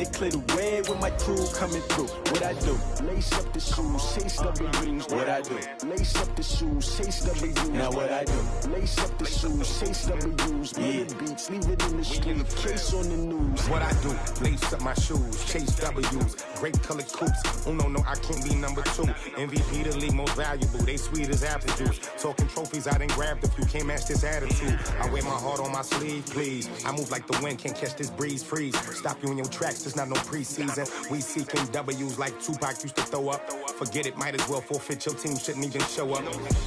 They clear the way with my crew coming through. What I do? Lace up the shoes, chase W's. What I do? Lace up the shoes, chase W's. Now what I do? Lace up the shoes, chase W's. Yeah. Beats, leave it in the street, case on the news. What I do? Lace up my shoes, chase W's. Great colored coops. Oh no, I can't be number 2. MVP the league most valuable. They sweet as apple juice. Talking trophies, I didn't grab the few. Can't match this attitude. I wear my heart on my sleeve, please. I move like the wind, can't catch this breeze, freeze. Stop you in your tracks, there's not no preseason. We seeking W's like Tupac used to throw up. Forget it, might as well forfeit. Your team shouldn't even show up.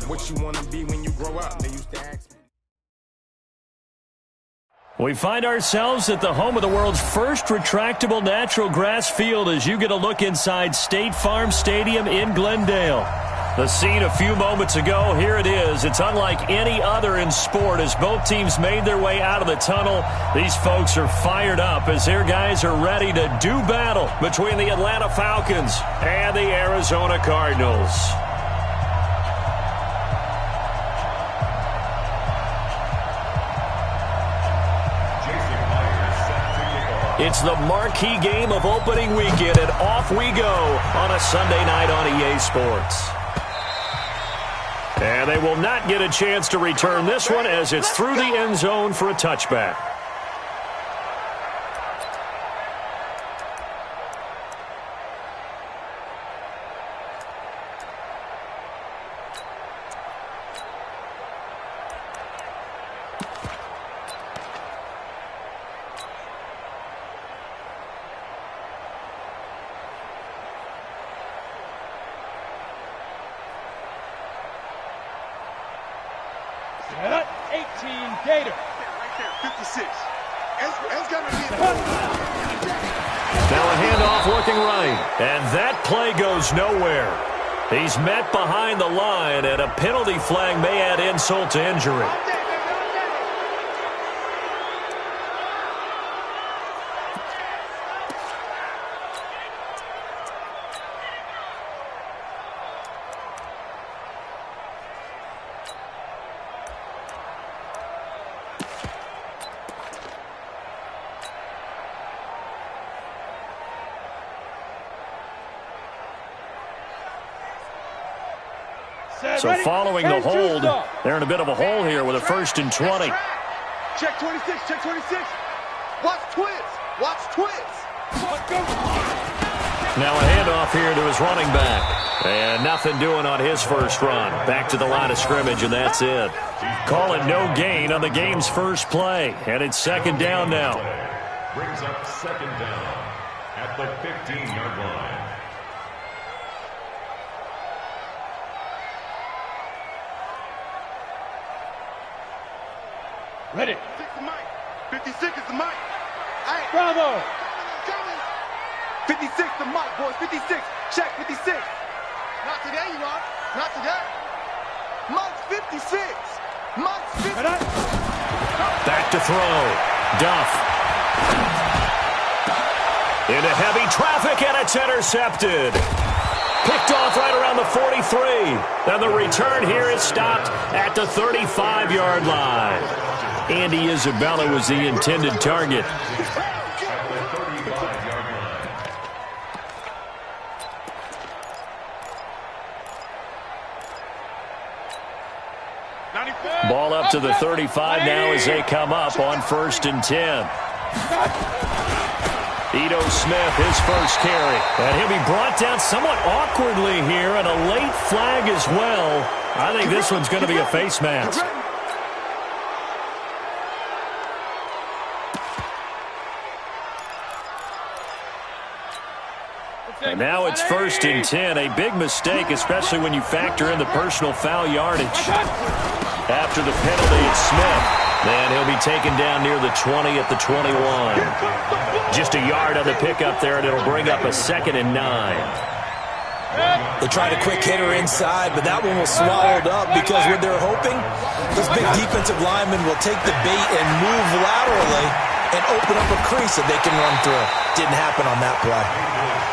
What you wanna be when you grow up? They used to ask me. We find ourselves at the home of the world's first retractable natural grass field as you get a look inside State Farm Stadium in Glendale. The scene a few moments ago, here it is. It's unlike any other in sport as both teams made their way out of the tunnel. These folks are fired up as their guys are ready to do battle between the Atlanta Falcons and the Arizona Cardinals. It's the marquee game of opening weekend, and off we go on a Sunday night on EA Sports. And they will not get a chance to return this one as it's through the end zone for a touchback. At 18, Gator. Right there, 56. It's gonna be Now a handoff looking right, and that play goes nowhere. He's met behind the line, and a penalty flag may add insult to injury. So following the hold, they're in a bit of a hole here with a 1st and 20. Check 26, check 26. Watch twins, watch twins. Now a handoff here to his running back. And nothing doing on his first run. Back to the line of scrimmage, and that's it. Call it no gain on the game's first play. And it's 2nd down now. Brings up 2nd down at the 15-yard line. Ready. 56 is the mic. Hey. Bravo. Coming. 56 the mic, boys. 56. Check 56. Not today, you are. Not today. Mike's 56. Mike's 56. Back to throw. Duff. Into heavy traffic, and it's intercepted. Picked off right around the 43. Then the return here is stopped at the 35-yard line. Andy Isabella was the intended target. Ball up to the 35 now as they come up on 1st and 10. Ito Smith, his first carry. And he'll be brought down somewhat awkwardly here, and a late flag as well. I think this one's going to be a face mask. And now it's 1st and 10. A big mistake, especially when you factor in the personal foul yardage. After the penalty, it's Smith. And he'll be taken down near the 20 at the 21. Just a yard on the pickup there, and it'll bring up a 2nd and 9. They tried a quick hitter inside, but that one was swallowed up because what they're hoping, those big defensive linemen will take the bait and move laterally and open up a crease that they can run through. Didn't happen on that play.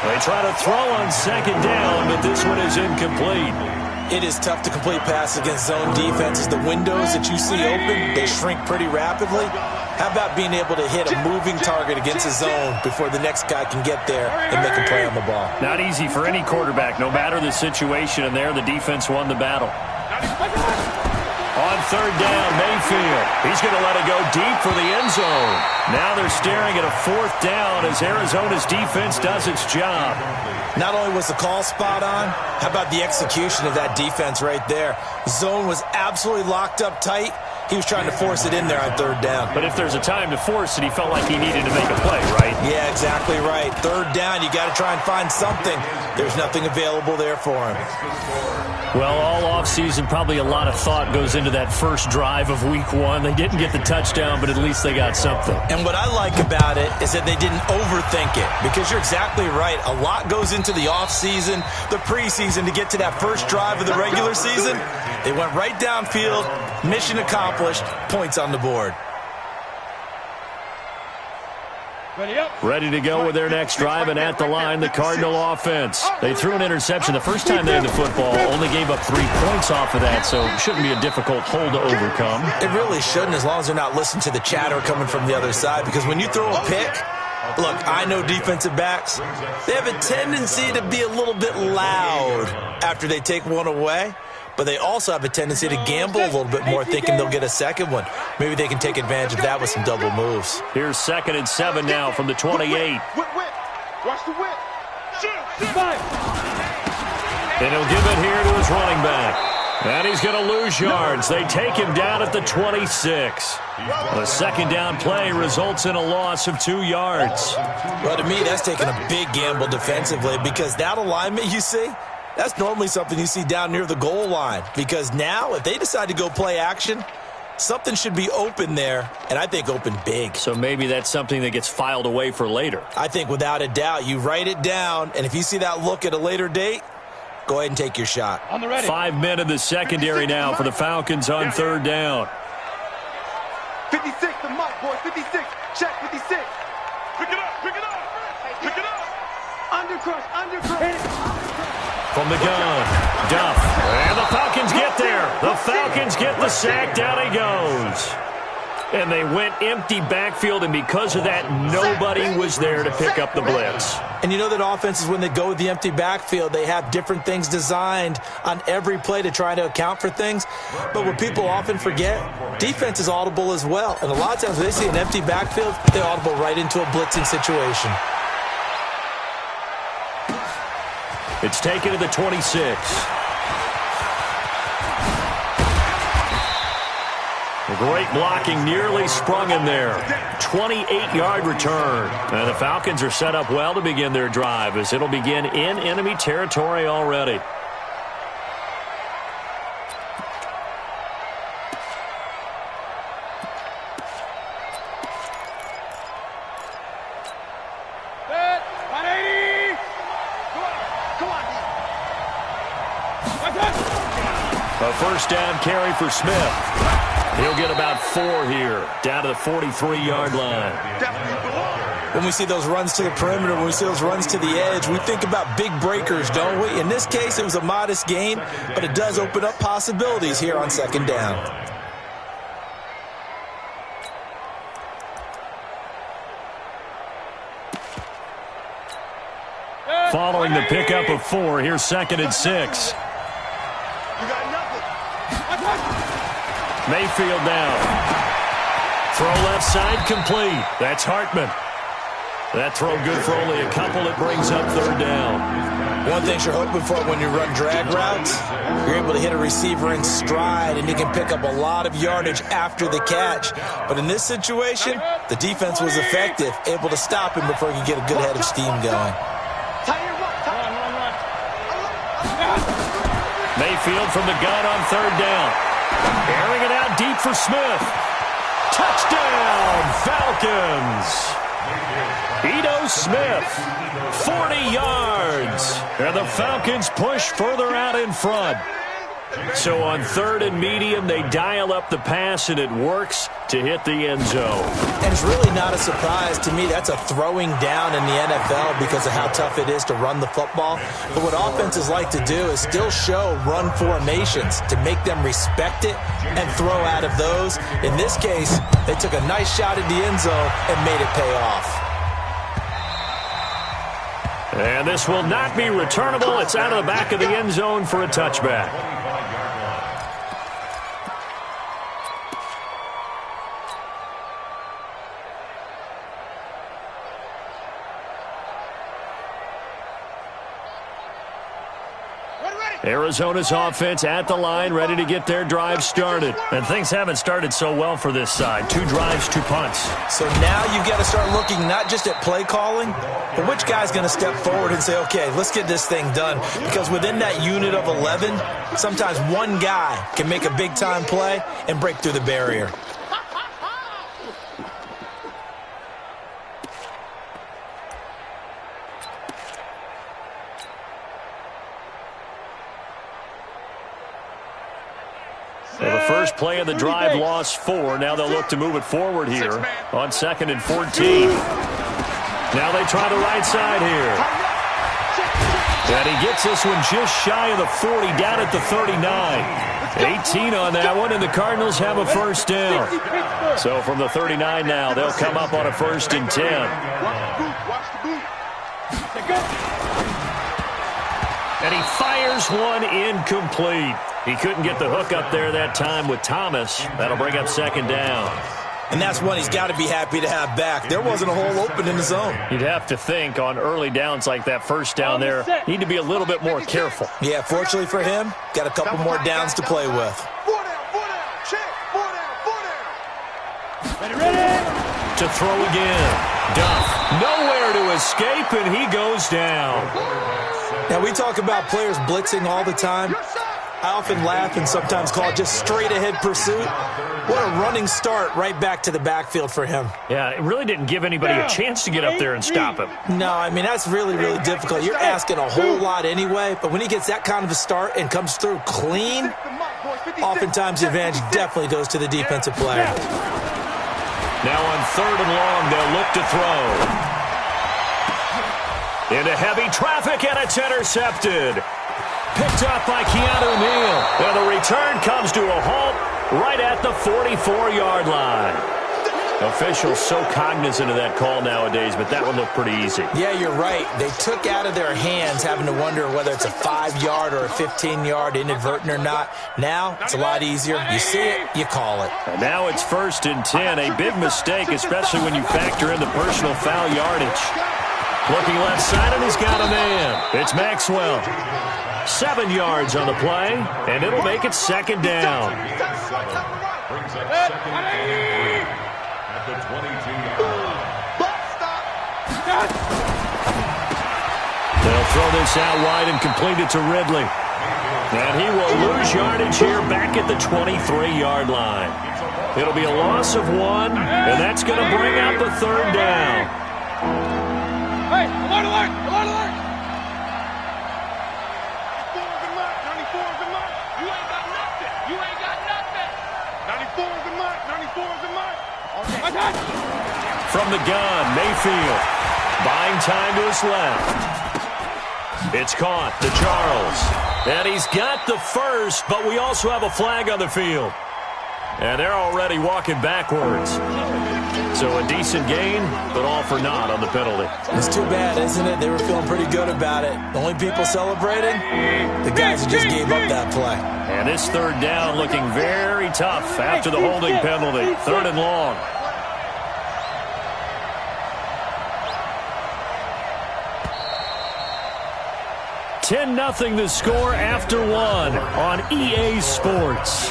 They try to throw on 2nd down, but this one is incomplete. It is tough to complete passes against zone defenses. The windows that you see open, they shrink pretty rapidly. How about being able to hit a moving target against a zone before the next guy can get there and make a play on the ball? Not easy for any quarterback, no matter the situation, and there the defense won the battle. On third down, Mayfield. He's going to let it go deep for the end zone. Now they're staring at a fourth down as Arizona's defense does its job. Not only was the call spot on, how about the execution of that defense right there? Zone was absolutely locked up tight. He was trying to force it in there on third down. But if there's a time to force it, he felt like he needed to make a play, right? Yeah, exactly right. Third down, you got to try and find something. There's nothing available there for him. Well, all offseason, probably a lot of thought goes into that first drive of week one. They didn't get the touchdown, but at least they got something. And what I like about it is that they didn't overthink it, because you're exactly right. A lot goes into the offseason, the preseason to get to that first drive of the regular season. They went right downfield, mission accomplished, points on the board. Ready to go with their next drive, and at the line, the Cardinal offense. They threw an interception the first time they had the football, only gave up 3 points off of that, so it shouldn't be a difficult hole to overcome. It really shouldn't, as long as they're not listening to the chatter coming from the other side, because when you throw a pick, look, I know defensive backs, they have a tendency to be a little bit loud after they take one away. But they also have a tendency to gamble a little bit more, thinking they'll get a second one. Maybe they can take advantage of that with some double moves. Here's 2nd and 7 now from the 28. Watch the whip. And he'll give it here to his running back. And he's going to lose yards. They take him down at the 26. The second down play results in a loss of 2 yards. Well, to me, that's taking a big gamble defensively, because that alignment you see, that's normally something you see down near the goal line, because now if they decide to go play action, something should be open there, and I think open big. So maybe that's something that gets filed away for later. I think without a doubt, you write it down, and if you see that look at a later date, go ahead and take your shot. 5 men in the secondary now for the Falcons on third down. 56, the mic, boys. 56. Check, 56. Pick it up, pick it up, pick it up. Undercrush, undercrush. From the gun, Duff. And the Falcons get there. The Falcons get the sack. Down he goes. And they went empty backfield, and because of that, nobody was there to pick up the blitz. And you know that offenses, when they go with the empty backfield, they have different things designed on every play to try to account for things. But what people often forget, defense is audible as well. And a lot of times when they see an empty backfield, they audible right into a blitzing situation. It's taken to the 26. Great blocking, nearly sprung in there. 28-yard return. And the Falcons are set up well to begin their drive, as it'll begin in enemy territory already. A first down carry for Smith. He'll get about 4 here, down to the 43-yard line. When we see those runs to the perimeter, when we see those runs to the edge, we think about big breakers, don't we? In this case, it was a modest gain, but it does open up possibilities here on second down. Following the pickup of 4, here's 2nd and 6. Mayfield down. Throw left side complete. That's Hartman. That throw good for only a couple. It brings up third down. One thing you're hoping for when you run drag routes, you're able to hit a receiver in stride, and he can pick up a lot of yardage after the catch. But in this situation, the defense was effective, able to stop him before he could get a good head of steam going. Mayfield from the gun on third down. Airing it out deep for Smith. Touchdown, Falcons. Ito Smith, 40 yards. And the Falcons push further out in front. So on 3rd and medium, they dial up the pass, and it works to hit the end zone. And it's really not a surprise to me. That's a throwing down in the NFL because of how tough it is to run the football. But what offenses like to do is still show run formations to make them respect it and throw out of those. In this case, they took a nice shot at the end zone and made it pay off. And this will not be returnable. It's out of the back of the end zone for a touchback. Arizona's offense at the line, ready to get their drive started. And things haven't started so well for this side. 2 drives, 2 punts. So now you've got to start looking not just at play calling, but which guy's going to step forward and say, okay, let's get this thing done. Because within that unit of 11, sometimes one guy can make a big-time play and break through the barrier. So the first play of the drive lost 4. Now they'll look to move it forward here on 2nd and 14. Now they try the right side here. And he gets this one just shy of the 40, down at the 39. 18 on that one, and the Cardinals have a first down. So from the 39 now, they'll come up on a 1st and 10. And he fires one incomplete. He couldn't get the hook up there that time with Thomas. That'll bring up 2nd down. And that's one he's got to be happy to have back. There wasn't a hole open in the zone. You'd have to think on early downs like that first down there, need to be a little bit more careful. Yeah, fortunately for him, got a couple more downs to play with. 4 down, check, 4 down. Ready. To throw again. Duff, nowhere to escape, and he goes down. Now, we talk about players blitzing all the time. I often laugh and sometimes call it just straight-ahead pursuit. What a running start right back to the backfield for him. Yeah, it really didn't give anybody a chance to get up there and stop him. No, I mean, that's really, really difficult. You're asking a whole lot anyway, but when he gets that kind of a start and comes through clean, oftentimes the advantage definitely goes to the defensive player. Now on 3rd and long, they'll look to throw. Into heavy traffic, and it's intercepted. Picked up by Keanu Neal. And the return comes to a halt right at the 44-yard line. Officials so cognizant of that call nowadays, but that one looked pretty easy. Yeah, you're right. They took out of their hands having to wonder whether it's a 5-yard or a 15-yard inadvertent or not. Now, it's a lot easier. You see it, you call it. And now it's 1st and 10. A big mistake, especially when you factor in the personal foul yardage. Looking left side, and he's got a man. It's Maxwell. 7 yards on the play, and it'll make it 2nd down. Brings up 2nd and 3 at the 22-yard line. They'll throw this out wide and complete it to Ridley. And he will lose yardage here back at the 23-yard line. It'll be a loss of 1, and that's going to bring up a 3rd down. Hey, alert, alert, alert, alert. 94 is the mark, 94 is the mark. You ain't got nothing. You ain't got nothing. 94 is the mark, 94 is the mark. Okay. From the gun, Mayfield. Buying time to his left. It's caught to Charles. And he's got the first, but we also have a flag on the field. And they're already walking backwards. So a decent gain, but all for naught on the penalty. It's too bad, isn't it? They were feeling pretty good about it. The only people celebrating, the guys who just gave up that play. And this 3rd down looking very tough after the holding penalty. 3rd and long. $10-0 the score after 1 on EA Sports.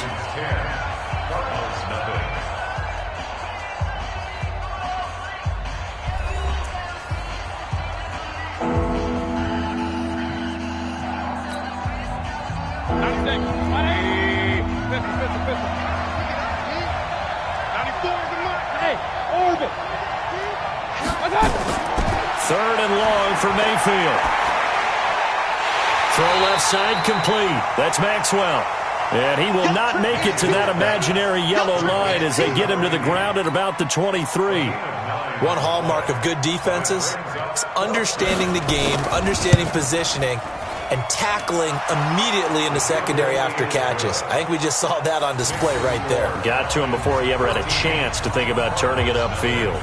Third and long for Mayfield. Throw left side complete. That's Maxwell. And he will not make it to that imaginary yellow line as they get him to the ground at about the 23. One hallmark of good defenses is understanding the game, understanding positioning, and tackling immediately in the secondary after catches. I think we just saw that on display right there. Got to him before he ever had a chance to think about turning it upfield.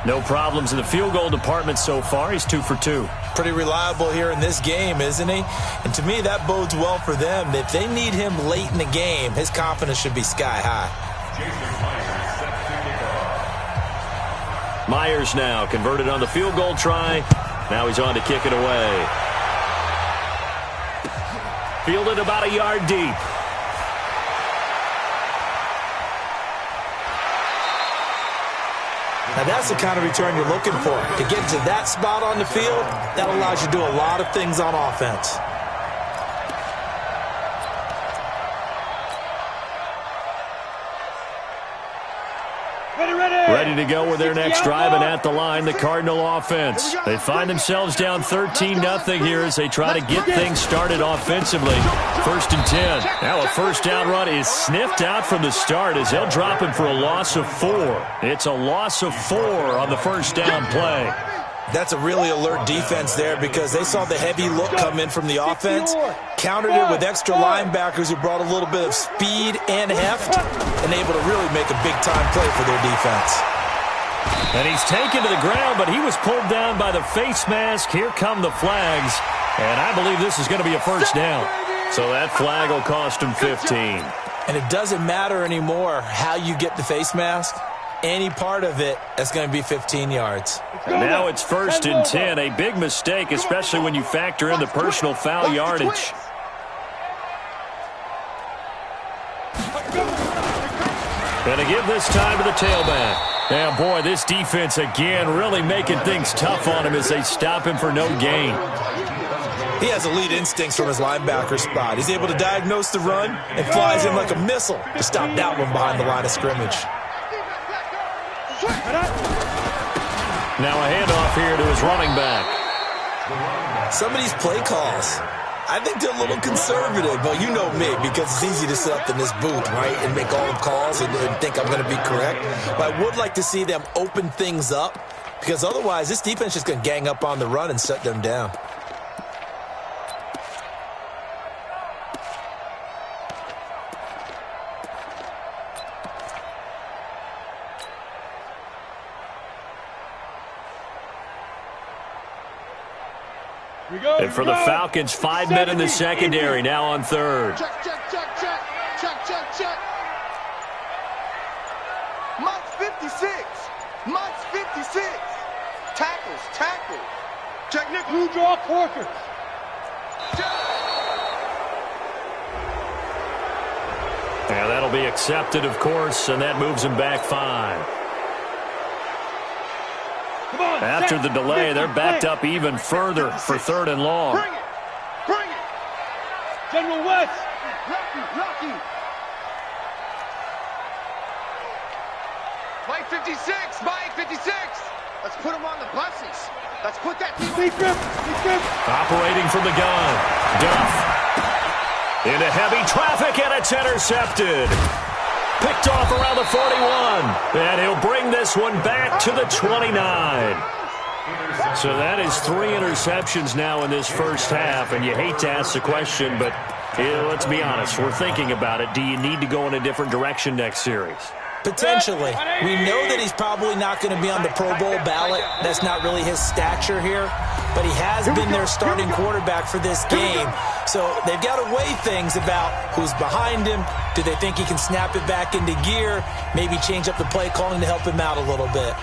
No problems in the field goal department so far. He's 2 for 2. Pretty reliable here in this game, isn't he? And to me, that bodes well for them. If they need him late in the game, his confidence should be sky high. Myers now converted on the field goal try. Now he's on to kick it away. Fielded about a yard deep. Now that's the kind of return you're looking for. To get to that spot on the field, that allows you to do a lot of things on offense. Ready to go with their next drive, and at the line, the Cardinal offense. They find themselves down 13-0 here as they try to get things started offensively. 1st and 10. Now a first down run is sniffed out from the start as they'll drop him for a loss of 4. It's a loss of 4 on the first down play. That's a really alert defense there because they saw the heavy look come in from the offense, countered it with extra linebackers who brought a little bit of speed and heft, and able to really make a big-time play for their defense. And he's taken to the ground, but he was pulled down by the face mask. Here come the flags, and I believe this is going to be a first down. So that flag will cost him 15. And it doesn't matter anymore how you get the face mask. Any part of it, that's going to be 15 yards. And now it's 1st and 10. A big mistake, especially when you factor in the personal foul yardage. Going to give this time to the tailback. And boy, this defense again really making things tough on him as they stop him for no gain. He has elite instincts from his linebacker spot. He's able to diagnose the run and flies in like a missile to stop that one behind the line of scrimmage. Now a handoff here to his running back. Some of these play calls, I think they're a little conservative, but you know me, because it's easy to sit up in this booth, right, and make all the calls and think I'm going to be correct. But I would like to see them open things up, because otherwise this defense is going to gang up on the run and shut them down. And for the Falcons, 5 men in the secondary, now on 3rd. Check. Mike's 56. Mike's 56. Tackle. Check, Nick. Blue draw quarter. Yeah, that'll be accepted, of course, and that moves him back 5. After the delay, they're backed up even further for 3rd and long. Bring it. General West. Rocky. Mike 56. Let's put him on the buses. Let's put that team on. Operating from the gun. Duff. Into heavy traffic, and it's intercepted. Picked off around the 41. And he'll bring this one back to the 29. So that is 3 interceptions now in this first half. And you hate to ask the question, but let's be honest. We're thinking about it. Do you need to go in a different direction next series? Potentially. We know that he's probably not going to be on the Pro Bowl ballot. That's not really his stature here. But he has been their starting quarterback for this game. So they've got to weigh things about who's behind him. Do they think he can snap it back into gear? Maybe change up the play calling to help him out a little bit.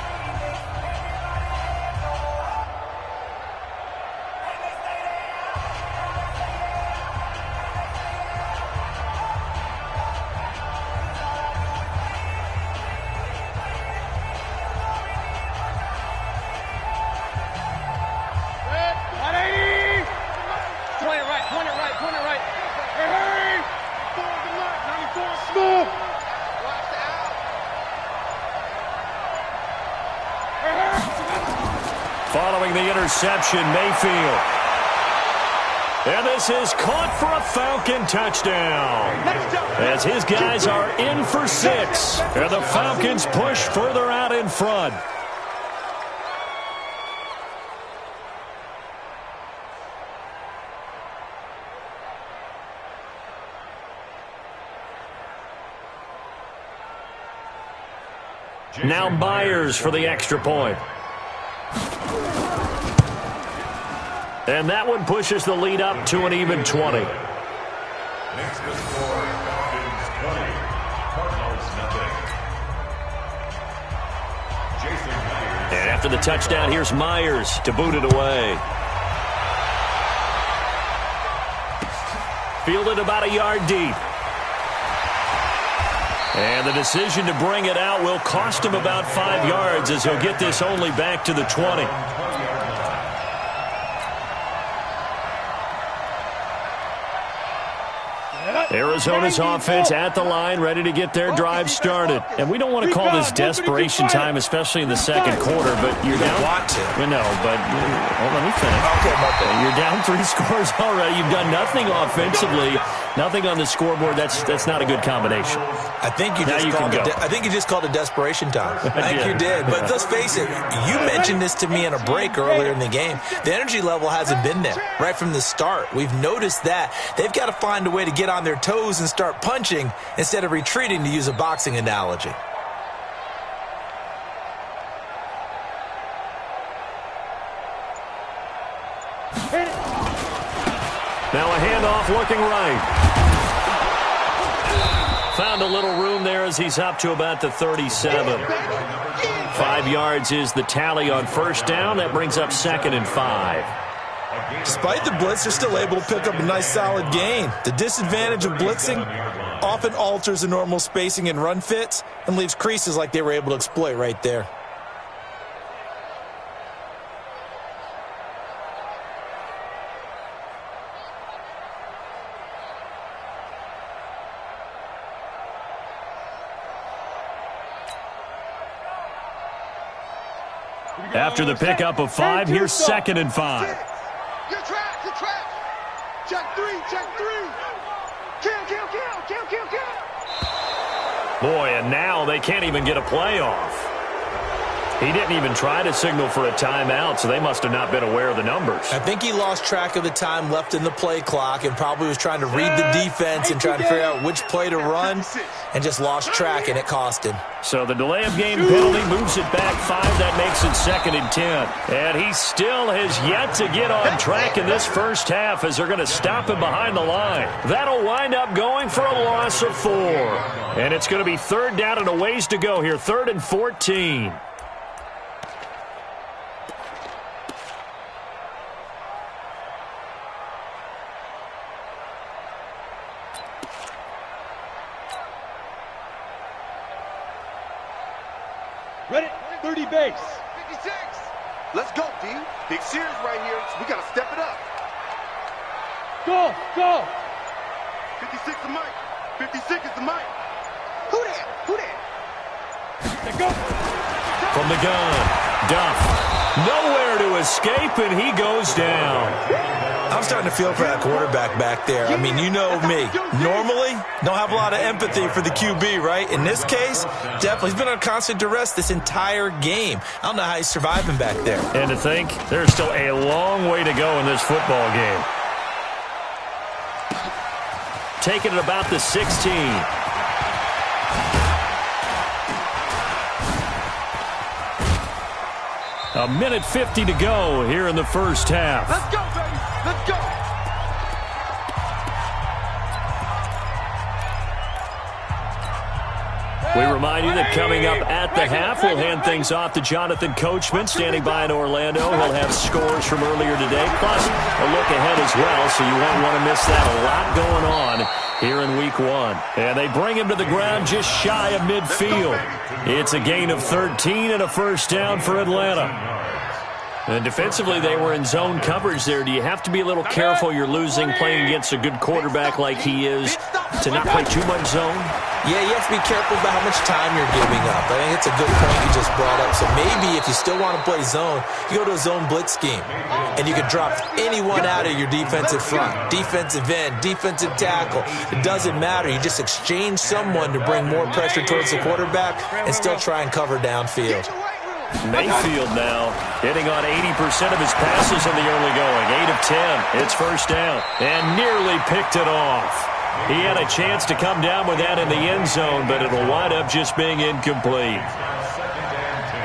Following the interception, Mayfield. And this is caught for a Falcon touchdown. As his guys are in for 6. And the Falcons push further out in front. Now Myers for the extra point. And that one pushes the lead up to an even 20. Next to score, Falcons 20, Cardinals nothing. Jason Myers. And after the touchdown, here's Myers to boot it away. Fielded about a yard deep. And the decision to bring it out will cost him about 5 yards as he'll get this only back to the 20. Arizona's offense at the line, ready to get their drive started. And we don't want to call this desperation time, especially in the second quarter, but you're down. Want to. No, but let me finish. Okay, You're down 3 scores already. You've done nothing offensively, nothing on the scoreboard. That's not a good combination. I think you just called it desperation time. I think you did. But let's face it, you mentioned this to me in a break earlier in the game. The energy level hasn't been there right from the start. We've noticed that. They've got to find a way to get on their toes and start punching instead of retreating, to use a boxing analogy. Now a handoff looking right. Found a little room there as he's up to about the 37. 5 yards is the tally on first down. That brings up 2nd and 5. Despite the blitz, they're still able to pick up a nice solid gain. The disadvantage of blitzing often alters the normal spacing and run fits and leaves creases like they were able to exploit right there. After the pickup of 5, here's 2nd and 5. You're trapped. Check 3. Kill. Boy, and now they can't even get a play off. He didn't even try to signal for a timeout, so they must have not been aware of the numbers. I think he lost track of the time left in the play clock and probably was trying to read the defense and trying to figure out which play to run and just lost track, and it cost him. So the delay of game penalty moves it back 5. That makes it 2nd and 10. And he still has yet to get on track in this first half as they're going to stop him behind the line. That'll wind up going for a loss of 4. And it's going to be 3rd down and a ways to go here. 3rd and 14. Ready? 30 base. 56. Let's go, D. Big series right here. We got to step it up. Go. 56 is Mike. 56 is the Mike. Who that? Go. From the gun, Duff. Nowhere to escape, and he goes down. I'm starting to feel for that quarterback back there. I mean, you know me. Normally, don't have a lot of empathy for the QB, right? In this case, definitely. He's been on constant duress this entire game. I don't know how he's surviving back there. And to think, there's still a long way to go in this football game. Taking it about the 16. A minute 50 to go here in the first half. Let's go, baby. Let's go. We remind you that coming up at the half, we'll hand things off to Jonathan Coachman, standing by in Orlando. He'll have scores from earlier today, plus a look ahead as well, so you won't want to miss that. A lot going on here in Week 1. And they bring him to the ground just shy of midfield. It's a gain of 13 and a first down for Atlanta. And defensively, they were in zone coverage there. Do you have to be a little careful you're losing playing against a good quarterback like he is to not play too much zone? Yeah, you have to be careful about how much time you're giving up. I think it's a good point you just brought up. So maybe if you still want to play zone, you go to a zone blitz scheme. And you can drop anyone out of your defensive front. Defensive end, defensive tackle. It doesn't matter. You just exchange someone to bring more pressure towards the quarterback and still try and cover downfield. Mayfield now hitting on 80% of his passes in the early going. 8 of 10. It's first down. And nearly picked it off. He had a chance to come down with that in the end zone, but it'll wind up just being incomplete.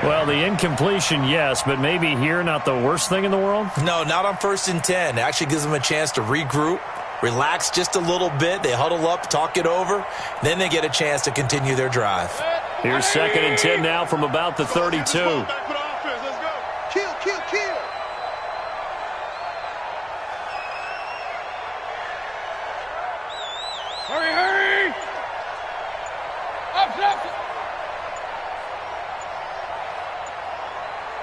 Well, the incompletion, yes, but maybe here not the worst thing in the world? No, not on 1st and 10. It actually gives them a chance to regroup, relax just a little bit. They huddle up, talk it over, then they get a chance to continue their drive. Here's 2nd and 10 now from about the 32. Kill, kill, kill. Hurry, hurry! Up, up!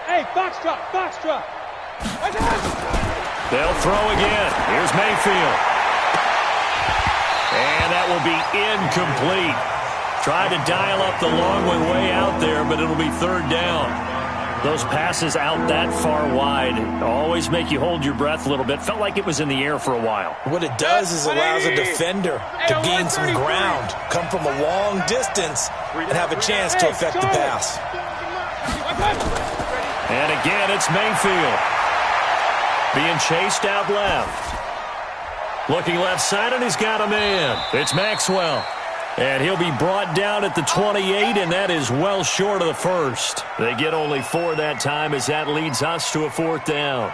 Hey, foxtrot, foxtrot! They'll throw again. Here's Mayfield. And that will be incomplete. Tried to dial up the long way out there, but it'll be 3rd down. Those passes out that far wide always make you hold your breath a little bit. Felt like it was in the air for a while. What it does is allows a defender to gain some ground, come from a long distance, and have a chance to affect the pass. And again, it's Mayfield. Being chased out left. Looking left side, and he's got a man. It's Maxwell. And he'll be brought down at the 28, and that is well short of the first. They get only 4 that time as that leads us to a 4th down.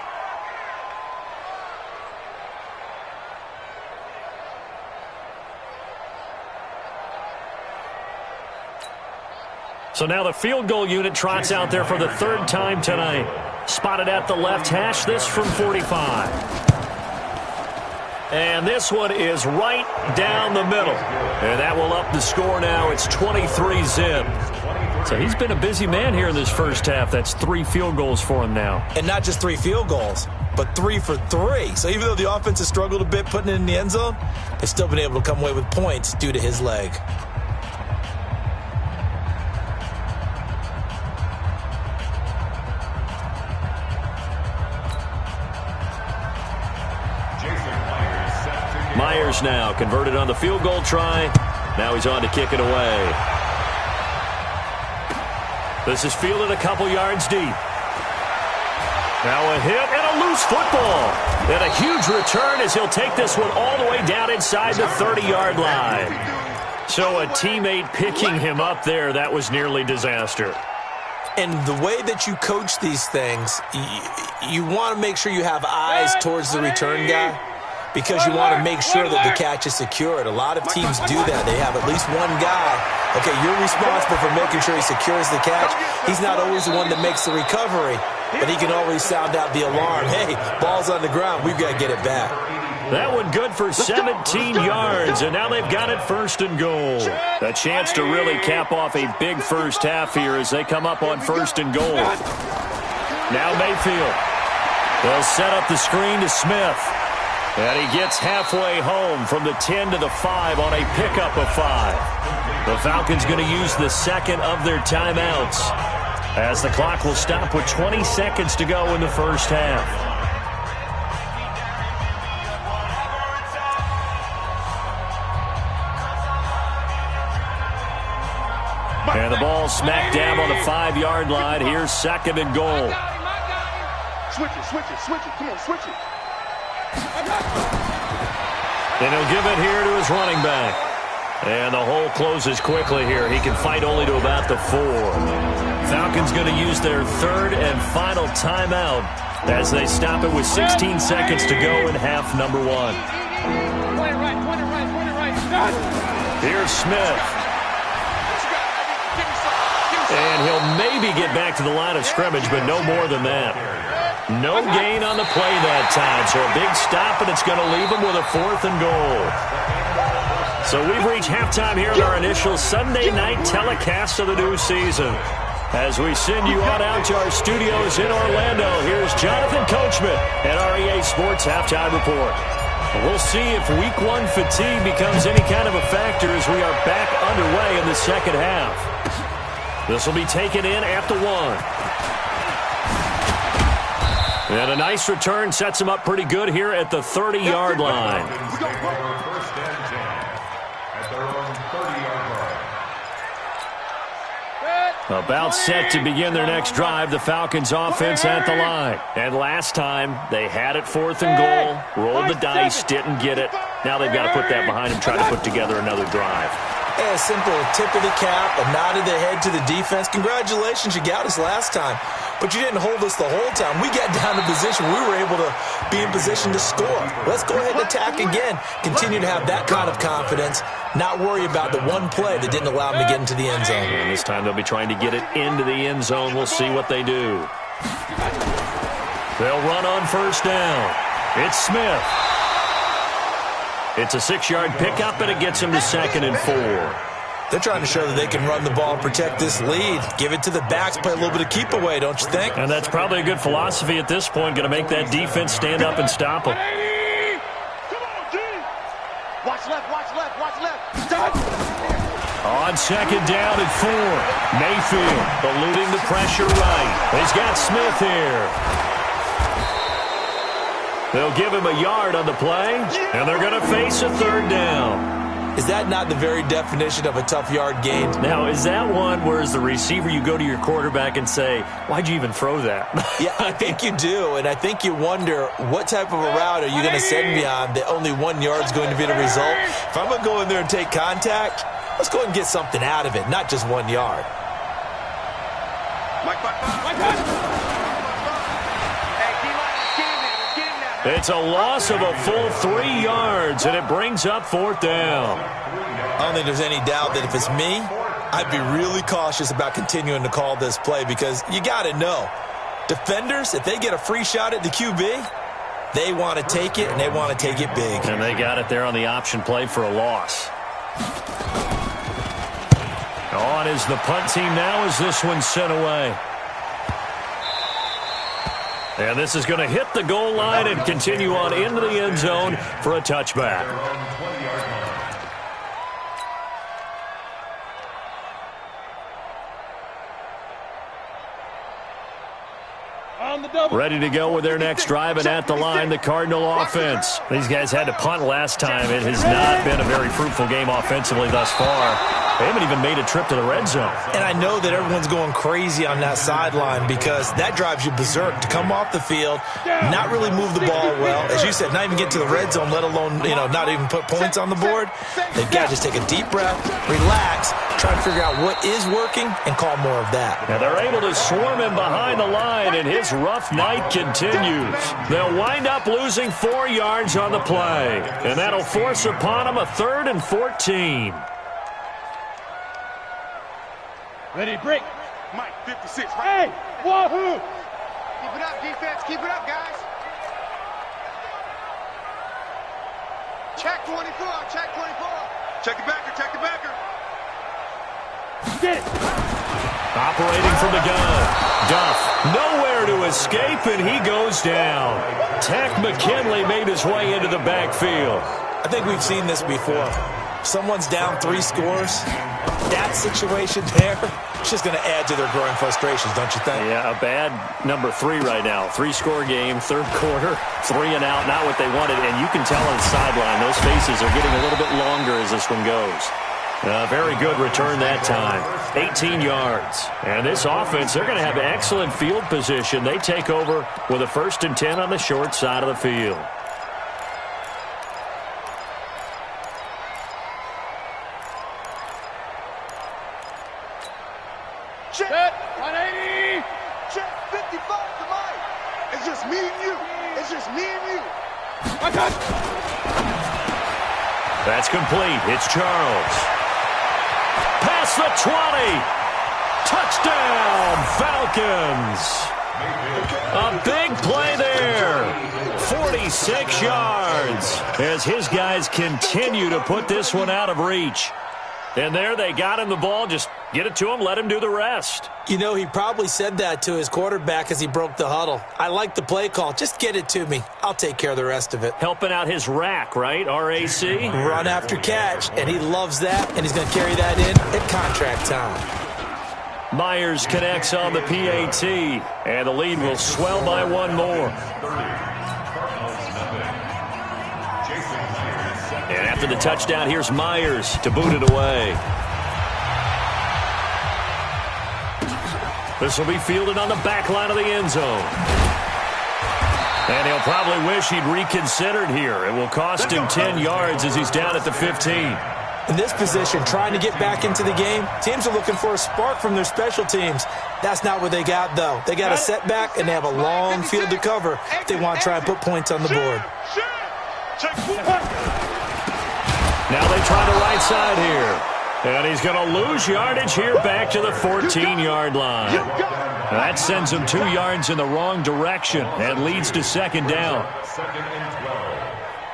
So now the field goal unit trots out there for the 3rd time tonight. Spotted at the left hash, this from 45. And this one is right down the middle. And that will up the score now. It's 23-zip. So he's been a busy man here in this first half. That's 3 field goals for him now. And not just 3 field goals, but 3 for 3. So even though the offense has struggled a bit putting it in the end zone, they've still been able to come away with points due to his leg. Myers now converted on the field goal try. Now he's on to kick it away. This is fielded a couple yards deep. Now a hit and a loose football. And a huge return as he'll take this one all the way down inside the 30-yard line. So a teammate picking him up there, that was nearly disaster. And the way that you coach these things, you want to make sure you have eyes towards the return guy, because you want to make sure that the catch is secured. A lot of teams do that. They have at least one guy. Okay, you're responsible for making sure he secures the catch. He's not always the one that makes the recovery, but he can always sound out the alarm. Hey, ball's on the ground. We've got to get it back. That one good for 17 yards, and now they've got it 1st and goal. A chance to really cap off a big first half here as they come up on 1st and goal. Now Mayfield. They'll set up the screen to Smith. And he gets halfway home from the 10 to the 5 on a pickup of 5. The Falcons going to use the 2nd of their timeouts as the clock will stop with 20 seconds to go in the first half. And the ball smack dab on the 5-yard line. Here's 2nd and goal. Switch it. Come on, switch it. And he'll give it here to his running back. And the hole closes quickly here. He can fight only to about the 4. Falcons going to use their 3rd and final timeout as they stop it with 16 seconds to go in half number 1. Point it right. Here's Smith. And he'll maybe get back to the line of scrimmage, but no more than that. No gain on the play that time, so a big stop, and it's going to leave them with a 4th and goal. So we've reached halftime here in our initial Sunday night telecast of the new season. As we send you on out to our studios in Orlando, here's Jonathan Coachman at REA Sports Halftime Report. We'll see if Week 1 fatigue becomes any kind of a factor as we are back underway in the second half. This will be taken in at the 1. And a nice return sets him up pretty good here at the 30-yard line. First and 10 at their own 30-yard line. About set to begin their next drive, the Falcons offense at the line. And last time, they had it 4th and goal, rolled the dice, didn't get it. Now they've got to put that behind them, try to put together another drive. A simple tip of the cap, a nod of the head to the defense. Congratulations, you got us last time. But you didn't hold us the whole time. We got down to position. We were able to be in position to score. Let's go ahead and attack again. Continue to have that kind of confidence. Not worry about the one play that didn't allow them to get into the end zone. And this time they'll be trying to get it into the end zone. We'll see what they do. They'll run on first down. It's Smith. It's a 6-yard pickup, and it gets him to 2nd and 4. They're trying to show that they can run the ball and protect this lead. Give it to the backs, play a little bit of keep away, don't you think? And that's probably a good philosophy at this point. Going to make that defense stand up and stop them. Come on, G. Watch left, watch left, watch left. Stop. On 2nd down and 4. Mayfield eluding the pressure right. He's got Smith here. They'll give him a yard on the play, and they're going to face a 3rd down. Is that not the very definition of a tough yard gain? Now, is that one where as the receiver you go to your quarterback and say, why'd you even throw that? Yeah, I think you do, and I think you wonder what type of a route are you going to send me on that only 1 yard is going to be the result? If I'm going to go in there and take contact, let's go ahead and get something out of it, not just 1 yard. Mike. It's a loss of a full 3 yards, and it brings up 4th down. I don't think there's any doubt that if it's me, I'd be really cautious about continuing to call this play because you got to know, defenders, if they get a free shot at the QB, they want to take it, and they want to take it big. And they got it there on the option play for a loss. On is the punt team now as this one's sent away. And this is going to hit the goal line and continue on into the end zone for a touchback. Ready to go with their next drive, and at the line, the Cardinal offense. These guys had to punt last time. It has not been a very fruitful game offensively thus far. They haven't even made a trip to the red zone. And I know that everyone's going crazy on that sideline because that drives you berserk to come off the field, not really move the ball well. As you said, not even get to the red zone, let alone, not even put points on the board. They've got to just take a deep breath, relax, try to figure out what is working, and call more of that. And they're able to swarm him behind the line, and his rough night continues. They'll wind up losing 4 yards on the play, and that'll force upon him a 3rd and 14. Ready, break. Mike, 56. Hey, wahoo! Keep it up, defense. Keep it up, guys. Check 24. Check 24. Check the backer. Check the backer. Get it. Operating from the gun. Duff, nowhere to escape, and he goes down. Tech McKinley made his way into the backfield. I think we've seen this before. Someone's down 3 scores. That situation there, it's just going to add to their growing frustrations, don't you think? Yeah, a bad number 3 right now. 3-score game, 3rd quarter, 3 and out, not what they wanted. And you can tell on the sideline, those faces are getting a little bit longer as this one goes. Very good return that time. 18 yards. And this offense, they're going to have excellent field position. They take over with a 1st and 10 on the short side of the field. Check. 180. Check 55 to Mike. It's just me and you. It's just me and you. My touch. That's complete. It's Charles. Past the 20. Touchdown, Falcons. A big play there. 46 yards as his guys continue to put this one out of reach. And there they got him the ball, just Get it to him, let him do the rest. You know, he probably said that to his quarterback as he broke the huddle. I like the play call. Just get it to me. I'll take care of the rest of it. Helping out his rack, right? R-A-C? Run after catch, and he loves that, and he's going to carry that in at contract time. Myers connects on the PAT, and the lead will swell by one more. And after the touchdown, here's Myers to boot it away. This will be fielded on the back line of the end zone. And he'll probably wish he'd reconsidered here. It will cost him 10 yards as he's down at the 15. In this position, trying to get back into the game, teams are looking for a spark from their special teams. That's not what they got, though. They got a setback, and they have a long field to cover if they want to try and put points on the board. Now they try the right side here. And he's going to lose yardage here back to the 14-yard line. That sends him 2 yards in the wrong direction and leads to second down. Second and 12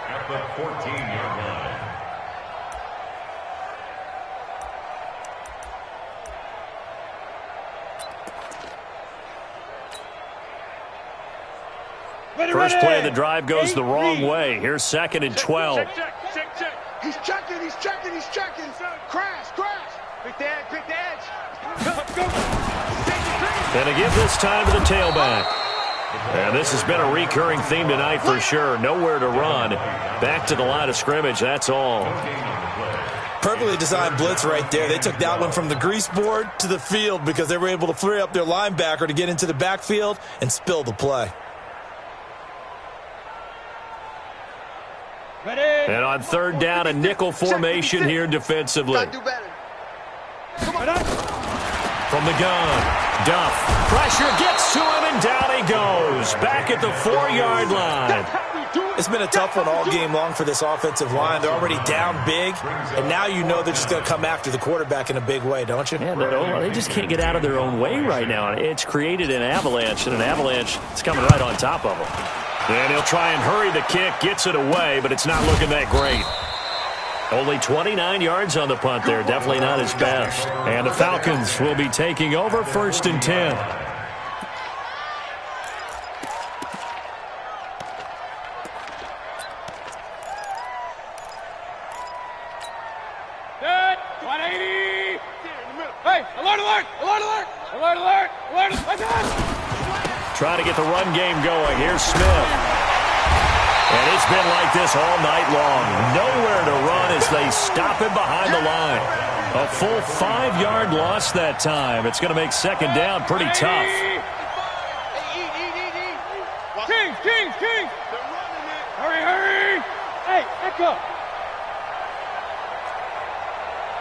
at the 14-yard line. First play of the drive goes the wrong way. Here's second and 12. Check. He's checking. Crash. Pick the edge. Go. And a give this time to the tailback. And this has been a recurring theme tonight for sure. Nowhere to run. Back to the line of scrimmage, that's all. Perfectly designed blitz right there. They took that one from the grease board to the field because they were able to free up their linebacker to get into the backfield and spill the play. And on third down, a nickel formation here defensively. From the gun, Duff. Pressure gets to him, and down he goes. Back at the 4-yard line. It's been a tough one all game long for this offensive line. They're already down big, and now you know they're just going to come after the quarterback in a big way, don't you? Yeah, they just can't get out of their own way right now. It's created an avalanche, and an avalanche is coming right on top of them. And he'll try and hurry the kick, gets it away, but it's not looking that great. Only 29 yards on the punt there. Definitely not his best. And the Falcons will be taking over first and 10. Good. 180. Hey, alert. Trying to get the run game going. Here's Smith. And it's been like this all night long. Nowhere to run as they stop him behind the line. A full 5-yard loss that time. It's going to make second down pretty tough. Kings. Hurry. Hey, echo.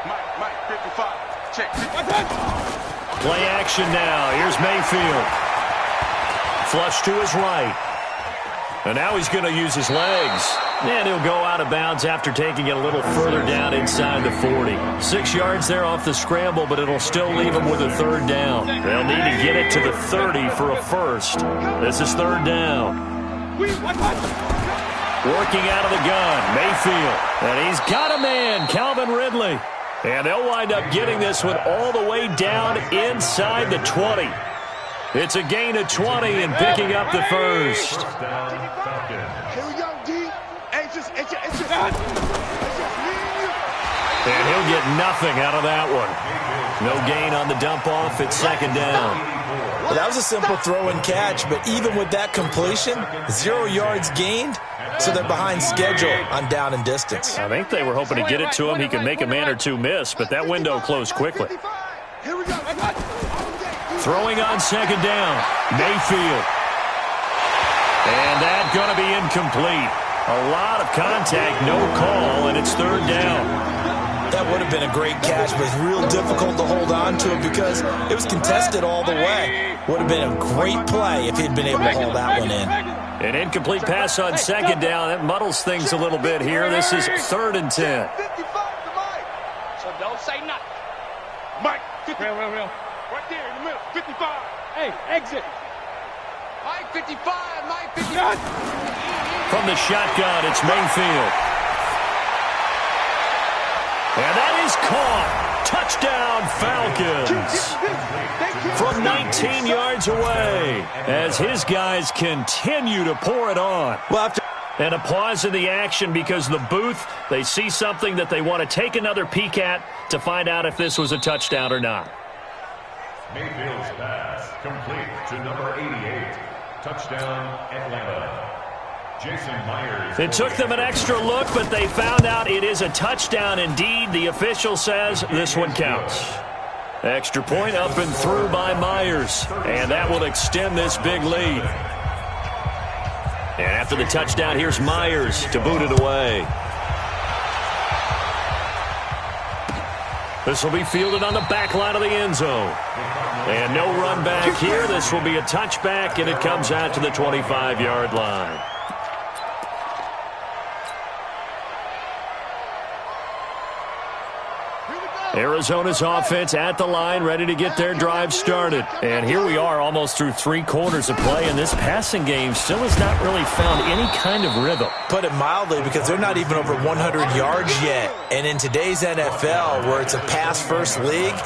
Mike, 55. Check. Play action now. Here's Mayfield. Flush to his right. And now he's going to use his legs. And he'll go out of bounds after taking it a little further down inside the 40. 6 yards there off the scramble, but it'll still leave him with a third down. They'll need to get it to the 30 for a first. This is third down. Working out of the gun, Mayfield. And he's got a man, Calvin Ridley. And they'll wind up getting this one all the way down inside the 20. It's a gain of 20 and picking up the first. Here we go, D. It's And he'll get nothing out of that one. No gain on the dump off. It's second down. Well, that was a simple throw and catch, but even with that completion, 0 yards gained, so they're behind schedule on down and distance. I think they were hoping to get it to him. He could make a man or two miss, but that window closed quickly. Here we go. Throwing on second down, Mayfield. And that's going to be incomplete. A lot of contact, no call, and it's third down. That would have been a great catch, but it's real difficult to hold on to it because it was contested all the way. Would have been a great play if he'd been able to hold that one in. An incomplete pass on second down. That muddles things a little bit here. This is third and 10. 55 to Mike. So don't say nothing. Mike, 50. Real. Right there in the middle. 55. Hey, exit. Mike, 55. Mike, 55. From the shotgun, it's Mayfield. And that is caught. touchdown Falcons. From 19 yards away as his guys continue to pour it on. And a pause in the action because the booth, they see something that they want to take another peek at to find out if this was a touchdown or not. Mayfield's pass complete to number 88. Touchdown, Atlanta. Jason Myers. It took them an extra look, but they found out it is a touchdown indeed. The official says this one counts. Extra point up and through by Myers, and that will extend this big lead. And after the touchdown, here's Myers to boot it away. This will be fielded on the back line of the end zone. And no run back here. This will be a touchback, and it comes out to the 25-yard line. Arizona's offense at the line, ready to get their drive started. And here we are almost through 3 quarters of play, and this passing game still has not really found any kind of rhythm. Put it mildly, because they're not even over 100 yards yet. And in today's NFL, where it's a pass-first league,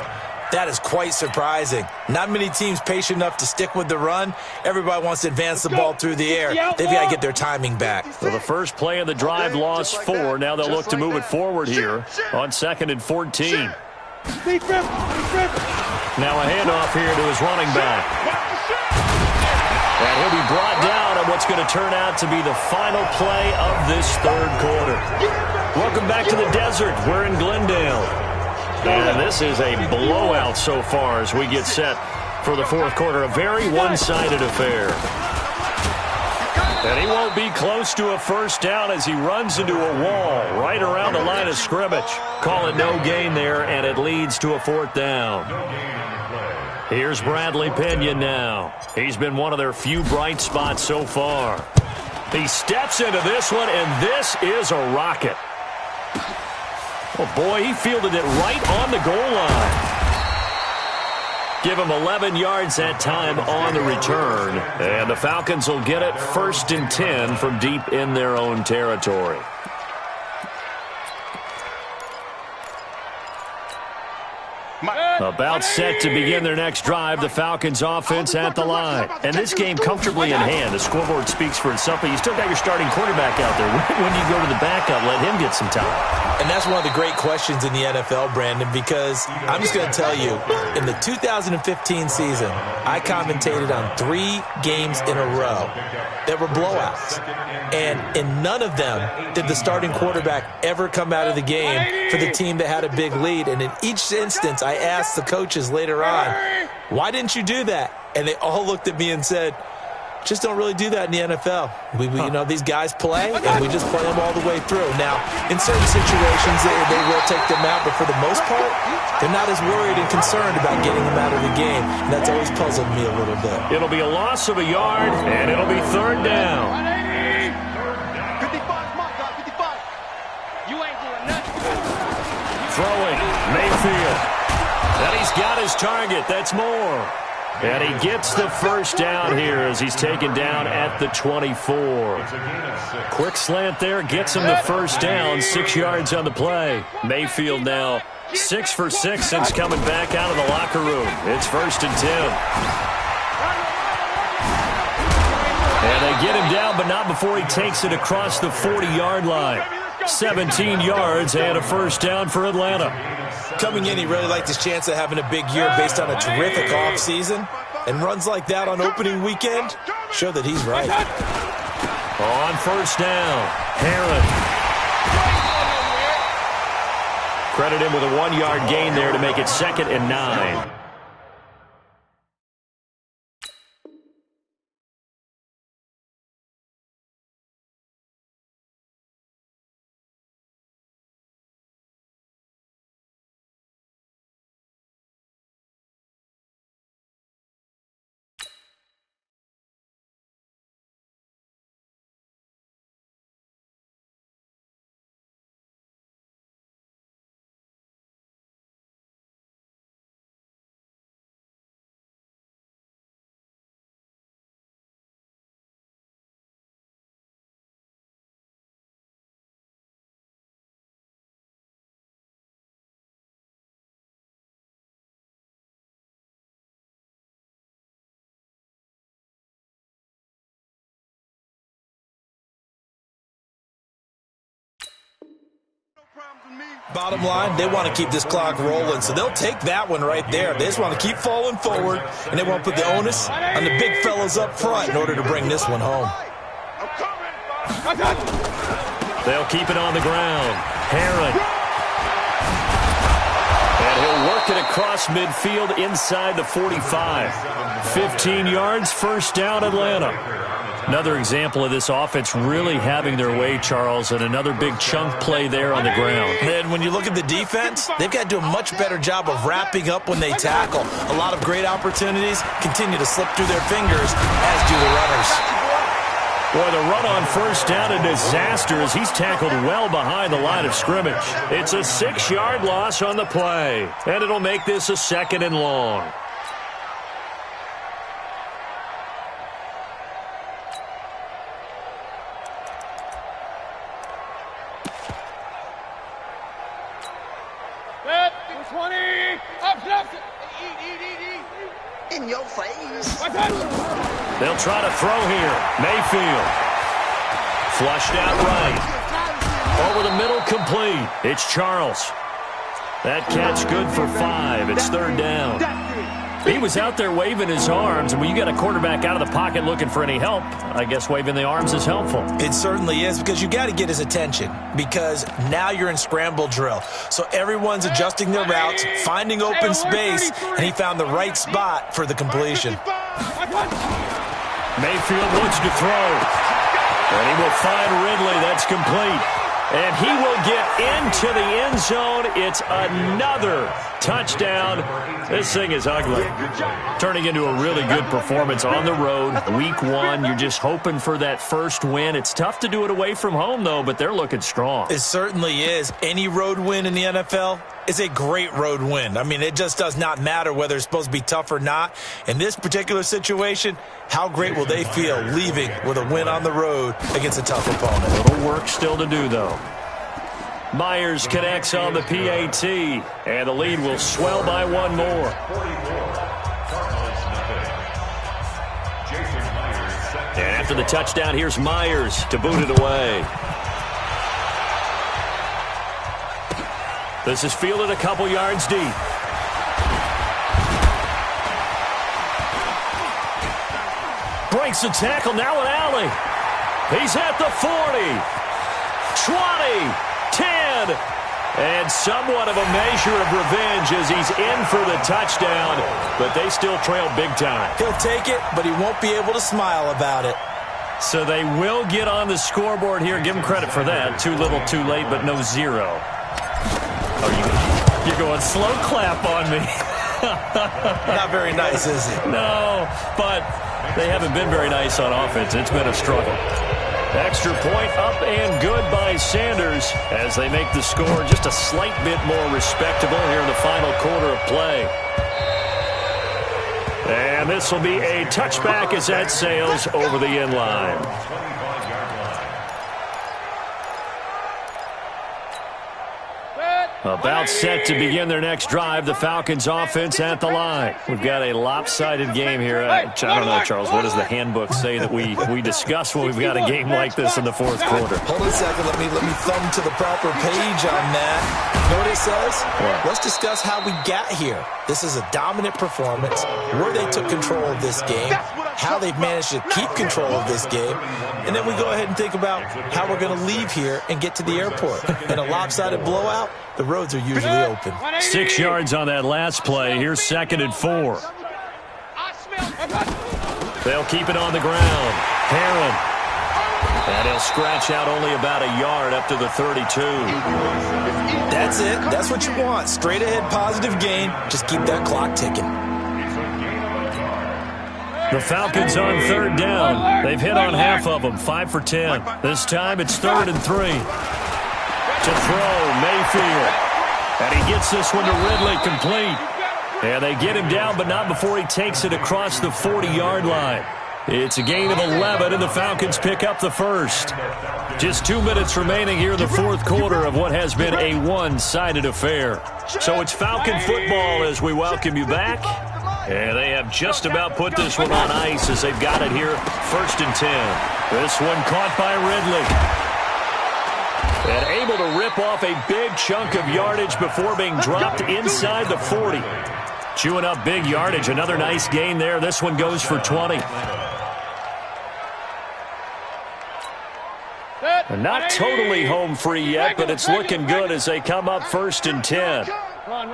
that is quite surprising. Not many teams patient enough to stick with the run. Everybody wants to advance the ball through the air. They've got to get their timing back. So the first play of the drive lost 4. Now they'll look to move it forward here on 2nd and 14. Now a handoff here to his running back. And he'll be brought down on what's going to turn out to be the final play of this 3rd quarter. Welcome back to the desert. We're in Glendale. And this is a blowout so far as we get set for the 4th quarter. A very one-sided affair. And he won't be close to a first down as he runs into a wall right around the line of scrimmage. Call it no gain there, and it leads to a 4th down. Here's Bradley Pinion now. He's been one of their few bright spots so far. He steps into this one, and this is a rocket. Oh, boy, he fielded it right on the goal line. Give him 11 yards that time on the return. And the Falcons will get it 1st and 10 from deep in their own territory. About set to begin their next drive, the Falcons offense at the line. And this game comfortably in hand. The scoreboard speaks for itself, but you still got your starting quarterback out there. When do you go to the backup, let him get some time? And that's one of the great questions in the NFL, Brandon, because I'm just going to tell you, in the 2015 season, I commentated on 3 games in a row that were blowouts. And in none of them did the starting quarterback ever come out of the game for the team that had a big lead. And in each instance, I asked the coaches later on, why didn't you do that? And they all looked at me and said, just don't really do that in the NFL. We you know, these guys play, and we just play them all the way through. Now, in certain situations, they will take them out, but for the most part, they're not as worried and concerned about getting them out of the game. And that's always puzzled me a little bit. It'll be a loss of a yard, and it'll be 3rd down. 55, my God, 55. You ain't doing nothing. Throwing, Mayfield. And he's got his target. That's more. And he gets the first down here as he's taken down at the 24. Quick slant there, gets him the first down, 6 yards on the play. Mayfield now 6 for 6 since coming back out of the locker room. It's 1st and 10. And they get him down, but not before he takes it across the 40-yard line. 17 yards and a first down for Atlanta. Coming in, he really liked his chance of having a big year based on a terrific offseason. And runs like that on opening weekend show that he's right. On first down, Herron. Credit him with a 1-yard gain there to make it 2nd and 9. Bottom line, they want to keep this clock rolling, so they'll take that one right there. They just want to keep falling forward, and they want to put the onus on the big fellas up front in order to bring this one home. They'll keep it on the ground. Herron. And he'll work it across midfield inside the 45. 15 yards, first down, Atlanta. Another example of this offense really having their way, Charles, and another big chunk play there on the ground. And when you look at the defense, they've got to do a much better job of wrapping up when they tackle. A lot of great opportunities continue to slip through their fingers, as do the runners. Boy, the run on first down, a disaster as he's tackled well behind the line of scrimmage. It's a 6-yard loss on the play, and it'll make this a 2nd and long. In your face. They'll try to throw here. Mayfield. Flushed out right. Over the middle, complete. It's Charles. That catch good for 5. It's 3rd down. He was out there waving his arms, and when you got a quarterback out of the pocket looking for any help, I guess waving the arms is helpful. It certainly is, because you got to get his attention, because now you're in scramble drill. So everyone's adjusting their routes, finding open space, and he found the right spot for the completion. Mayfield wants to throw, and he will find Ridley. That's complete. And he will get into the end zone. It's another touchdown. This thing is ugly. Turning into a really good performance on the road. Week 1, you're just hoping for that first win. It's tough to do it away from home, though, but they're looking strong. It certainly is. Any road win in the NFL is a great road win. I mean, it just does not matter whether it's supposed to be tough or not. In this particular situation, how great will they feel leaving with a win on the road against a tough opponent? A little work still to do, though. Myers connects on the PAT, and the lead will swell by 1 more. And after the touchdown, here's Myers to boot it away. This is fielded a couple yards deep. Breaks the tackle, now an alley. He's at the 40, 20, 10, and somewhat of a measure of revenge as he's in for the touchdown, but they still trail big time. He'll take it, but he won't be able to smile about it. So they will get on the scoreboard here. Give him credit for that. Too little, too late, but no 0. Oh, you're going slow clap on me. Not very nice, is it? No, but they haven't been very nice on offense. It's been a struggle. Extra point up and good by Sanders as they make the score just a slight bit more respectable here in the final quarter of play. And this will be a touchback as that sails over the end line. About set to begin their next drive. The Falcons offense at the line. We've got a lopsided game here. I don't know, Charles, what does the handbook say that we discuss when we've got a game like this in the 4th quarter? Hold on a second. Let me thumb to the proper page on that. You know what it says? What? Let's discuss how we got here. This is a dominant performance, where they took control of this game, how they've managed to keep control of this game, and then we go ahead and think about how we're going to leave here and get to the airport. In a lopsided blowout, the roads are usually open. 6 yards on that last play. Here's 2nd and 4. They'll keep it on the ground. Herron. And he'll scratch out only about a yard up to the 32. That's it. That's what you want. Straight ahead positive gain. Just keep that clock ticking. The Falcons on 3rd down. They've hit on half of them, 5 for 10. This time it's 3rd and 3. To throw, Mayfield. And he gets this one to Ridley, complete. And they get him down, but not before he takes it across the 40-yard line. It's a gain of 11, and the Falcons pick up the first. Just 2 minutes remaining here in the 4th quarter of what has been a one-sided affair. So it's Falcon football as we welcome you back. And they have just about put this one on ice as they've got it here, 1st and 10. This one caught by Ridley. And able to rip off a big chunk of yardage before being dropped inside the 40. Chewing up big yardage. Another nice gain there. This one goes for 20. And not totally home free yet, but it's looking good as they come up 1st and 10. Run.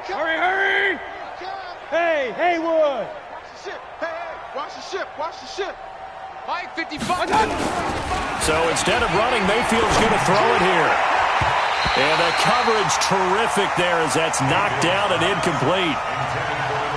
Hurry. Hey, Haywood. Watch the ship. Mike, 55. So instead of running, Mayfield's going to throw it here. And the coverage terrific there as that's knocked down and incomplete.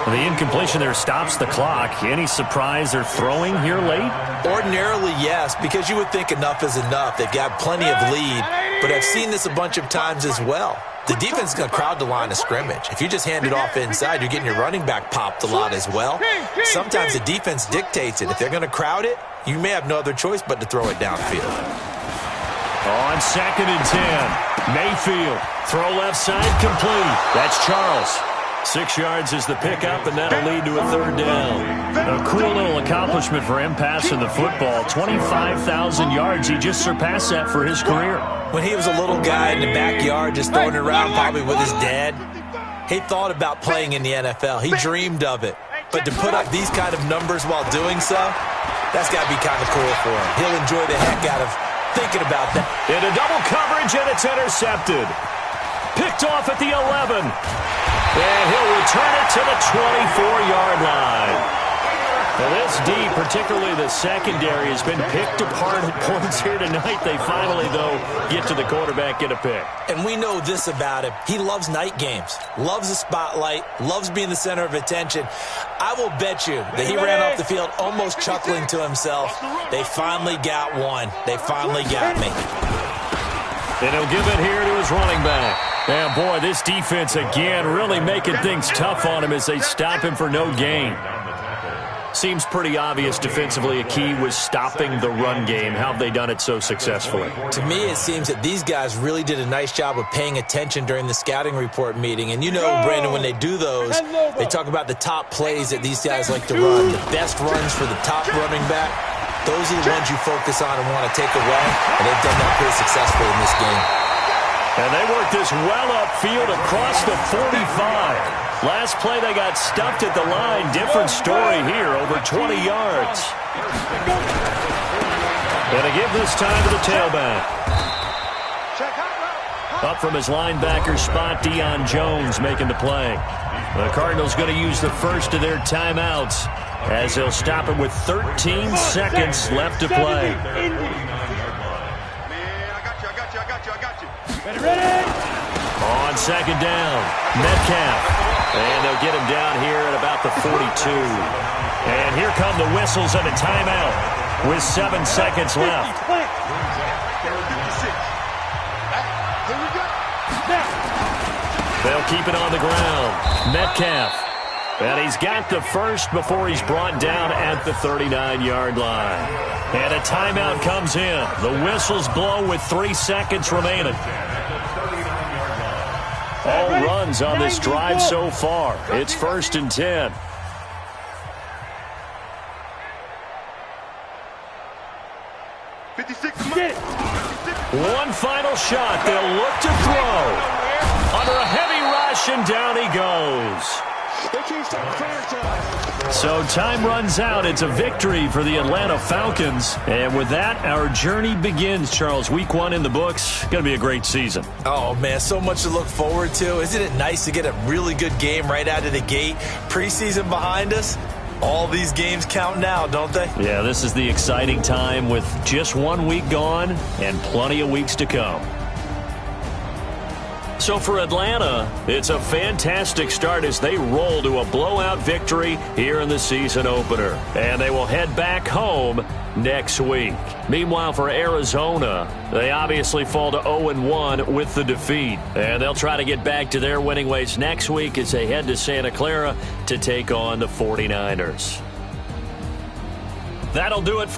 The incompletion there stops the clock. Any surprise they're throwing here late? Ordinarily, yes, because you would think enough is enough. They've got plenty of lead, but I've seen this a bunch of times as well. The defense is going to crowd the line of scrimmage. If you just hand it off inside, you're getting your running back popped a lot as well. Sometimes the defense dictates it. If they're going to crowd it, you may have no other choice but to throw it downfield. On 2nd and 10, Mayfield. Throw left side complete. That's Charles. 6 yards is the pickup, and that'll lead to a 3rd down. A cool little accomplishment for him passing the football. 25,000 yards. He just surpassed that for his career. When he was a little guy in the backyard just throwing it around probably with his dad, he thought about playing in the NFL. He dreamed of it. But to put up these kind of numbers while doing so, that's got to be kind of cool for him. He'll enjoy the heck out of thinking about that. Into double coverage, and it's intercepted. Picked off at the 11. And he'll return it to the 24-yard line. Now this D, particularly the secondary, has been picked apart at points here tonight. They finally, though, get to the quarterback, get a pick. And we know this about him. He loves night games, loves the spotlight, loves being the center of attention. I will bet you that he ran off the field almost chuckling to himself. They finally got one. They finally got me. And he'll give it here to his running back. And, boy, this defense, again, really making things tough on him as they stop him for no gain. Seems pretty obvious defensively a key was stopping the run game. How have they done it so successfully? To me, it seems that these guys really did a nice job of paying attention during the scouting report meeting. And you know, Brandon, when they do those, they talk about the top plays that these guys like to run. The best runs for the top running back, those are the ones you focus on and want to take away. And they've done that pretty successfully in this game. And they work this well upfield across the 45. Last play, they got stuffed at the line. Different story here, over 20 yards. And a give this time to the tailback. Up from his linebacker spot, Deion Jones making the play. The Cardinals going to use the first of their timeouts as they'll stop him with 13 seconds left to play. Ready? On 2nd down, Metcalf. And they'll get him down here at about the 42. And here come the whistles and a timeout with 7 seconds left. They'll keep it on the ground. Metcalf. And he's got the first before he's brought down at the 39-yard line. And a timeout comes in. The whistles blow with 3 seconds remaining. All runs on this drive so far. It's 1st and 10. One final shot. They'll look to throw. Under a heavy rush, and down he goes. So time runs out. It's a victory for the Atlanta Falcons. And with that, our journey begins, Charles. Week 1 in the books. Going to be a great season. Oh, man, so much to look forward to. Isn't it nice to get a really good game right out of the gate? Preseason behind us. All these games count now, don't they? Yeah, this is the exciting time with just 1 week gone and plenty of weeks to come. So for Atlanta, it's a fantastic start as they roll to a blowout victory here in the season opener. And they will head back home next week. Meanwhile, for Arizona, they obviously fall to 0-1 with the defeat. And they'll try to get back to their winning ways next week as they head to Santa Clara to take on the 49ers. That'll do it.